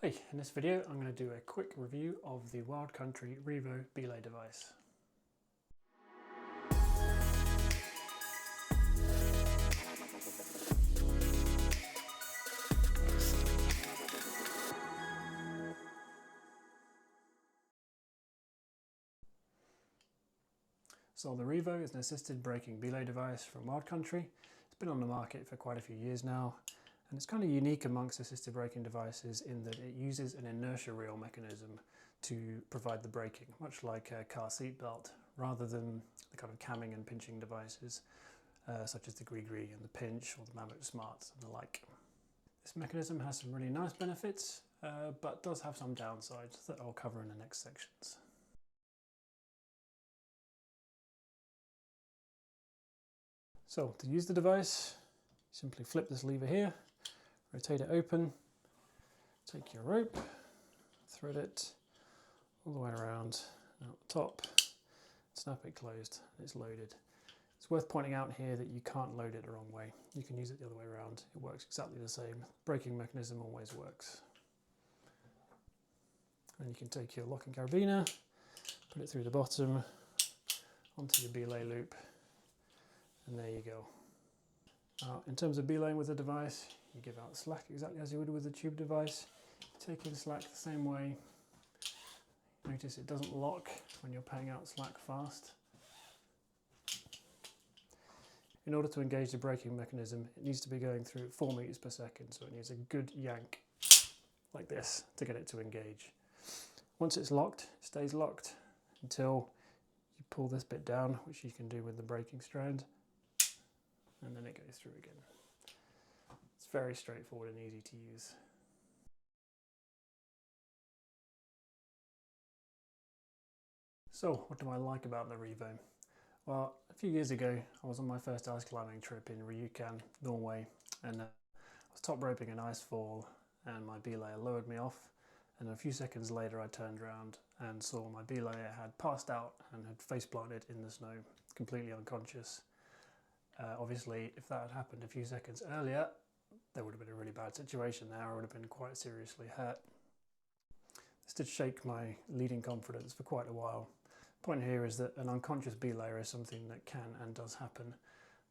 Hey, in this video I'm going to do a quick review of the Wild Country Revo belay device. So the Revo is an assisted braking belay device from Wild Country. It's been on the market for quite a few years now, and it's kind of unique amongst assisted braking devices in that it uses an inertia reel mechanism to provide the braking, much like a car seat belt, rather than the kind of camming and pinching devices such as the Gree and the Pinch or the Mammoth Smarts and the like. This mechanism has some really nice benefits, but does have some downsides that I'll cover in the next sections. So to use the device, simply flip this lever here, rotate it open, take your rope, thread it all the way around out the top, snap it closed, and it's loaded. It's worth pointing out here that you can't load it the wrong way. You can use it the other way around. It works exactly the same. The braking mechanism always works. And you can take your locking carabiner, put it through the bottom, onto your belay loop, and there you go. In terms of belaying with the device, you give out slack exactly as you would with a tube device. Take in slack the same way. Notice it doesn't lock when you're paying out slack fast. In order to engage the braking mechanism, it needs to be going through 4 meters per second, so it needs a good yank like this to get it to engage. Once it's locked, it stays locked until you pull this bit down, which you can do with the braking strand, and then it goes through again. It's very straightforward and easy to use. So, what do I like about the Revo? Well, a few years ago, I was on my first ice climbing trip in Ryukan, Norway, and I was top roping an ice fall, and my belayer lowered me off, and a few seconds later I turned around and saw my belayer had passed out and had face planted in the snow, completely unconscious. Obviously, if that had happened a few seconds earlier, there would have been a really bad situation there. I would have been quite seriously hurt. This did shake my leading confidence for quite a while. The point here is that an unconscious belayer is something that can and does happen.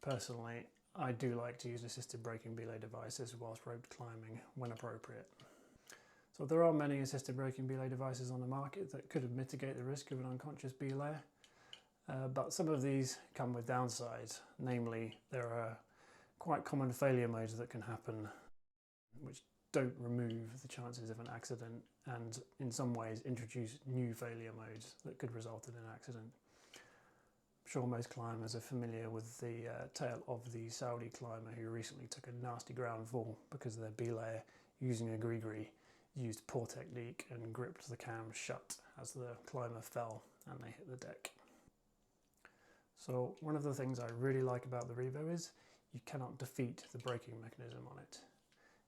Personally, I do like to use assisted braking belay devices whilst roped climbing when appropriate. So there are many assisted braking belay devices on the market that could mitigate the risk of an unconscious belayer. But some of these come with downsides, namely there are quite common failure modes that can happen which don't remove the chances of an accident and in some ways introduce new failure modes that could result in an accident. I'm sure most climbers are familiar with the tale of the Saudi climber who recently took a nasty ground fall because their belayer using a Gree used poor technique and gripped the cam shut as the climber fell and they hit the deck. So one of the things I really like about the Revo is you cannot defeat the braking mechanism on it.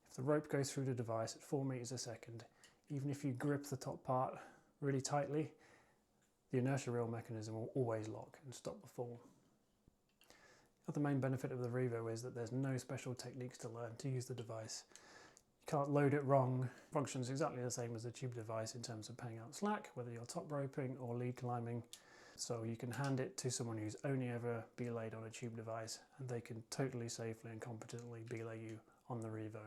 If the rope goes through the device at 4 meters a second, even if you grip the top part really tightly, the inertia reel mechanism will always lock and stop the fall. The other main benefit of the Revo is that there's no special techniques to learn to use the device. You can't load it wrong. It functions exactly the same as a tube device in terms of paying out slack, whether you're top roping or lead climbing. So you can hand it to someone who's only ever belayed on a tube device and they can totally safely and competently belay you on the Revo.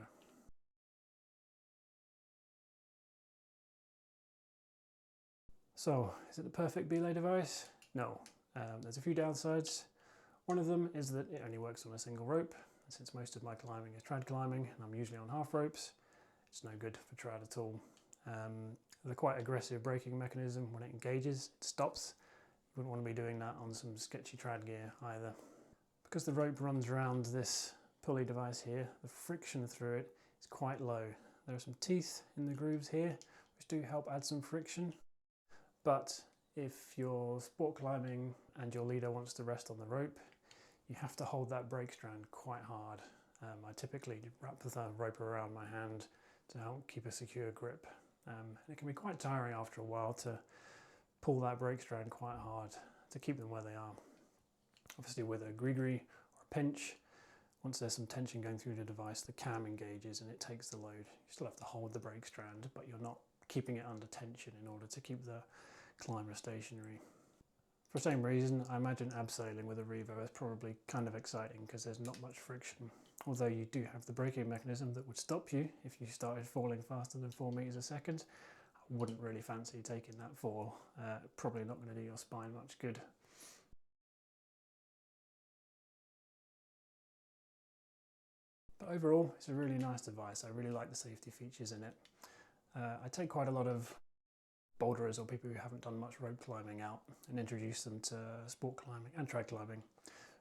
So, is it the perfect belay device? No. There's a few downsides. One of them is that it only works on a single rope. Since most of my climbing is trad climbing and I'm usually on half ropes, it's no good for trad at all. The quite aggressive braking mechanism, when it engages, it stops. You wouldn't want to be doing that on some sketchy trad gear either. Because the rope runs around this pulley device here, the friction through it is quite low. There are some teeth in the grooves here which do help add some friction, but if you're sport climbing and your leader wants to rest on the rope, you have to hold that brake strand quite hard. I typically wrap the rope around my hand to help keep a secure grip. And it can be quite tiring after a while to pull that brake strand quite hard to keep them where they are. Obviously with a Gree or a Pinch once there's some tension going through the device, the cam engages and it takes the load. You still have to hold the brake strand, but you're not keeping it under tension in order to keep the climber stationary. For the same reason, I imagine abseiling with a Revo is probably kind of exciting because there's not much friction. Although you do have the braking mechanism that would stop you if you started falling faster than 4 meters a second. I wouldn't really fancy taking that fall. Probably not going to do your spine much good. But overall, it's a really nice device. I really like the safety features in it. I take quite a lot of boulderers or people who haven't done much rope climbing out and introduce them to sport climbing and trad climbing.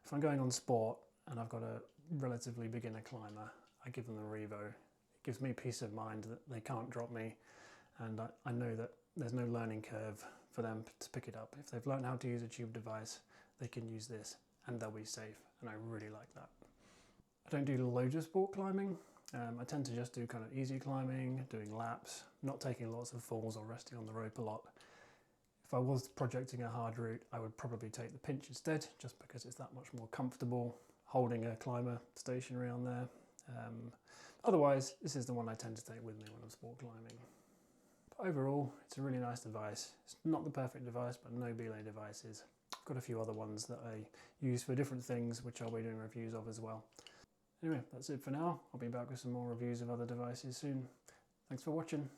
If I'm going on sport and I've got a relatively beginner climber, I give them the Revo. It gives me peace of mind that they can't drop me, and I know that there's no learning curve for them to pick it up. If they've learned how to use a tube device, they can use this and they'll be safe, and I really like that. I don't do loads of sport climbing. I tend to just do kind of easy climbing, doing laps, not taking lots of falls or resting on the rope a lot. If I was projecting a hard route, I would probably take the pinch instead, just because it's that much more comfortable holding a climber stationary on there. Otherwise, this is the one I tend to take with me when I'm sport climbing. But overall, it's a really nice device. It's not the perfect device, but no Belay devices. I've got a few other ones that I use for different things, which I'll be doing reviews of as well. Anyway, that's it for now. I'll be back with some more reviews of other devices soon. Thanks for watching.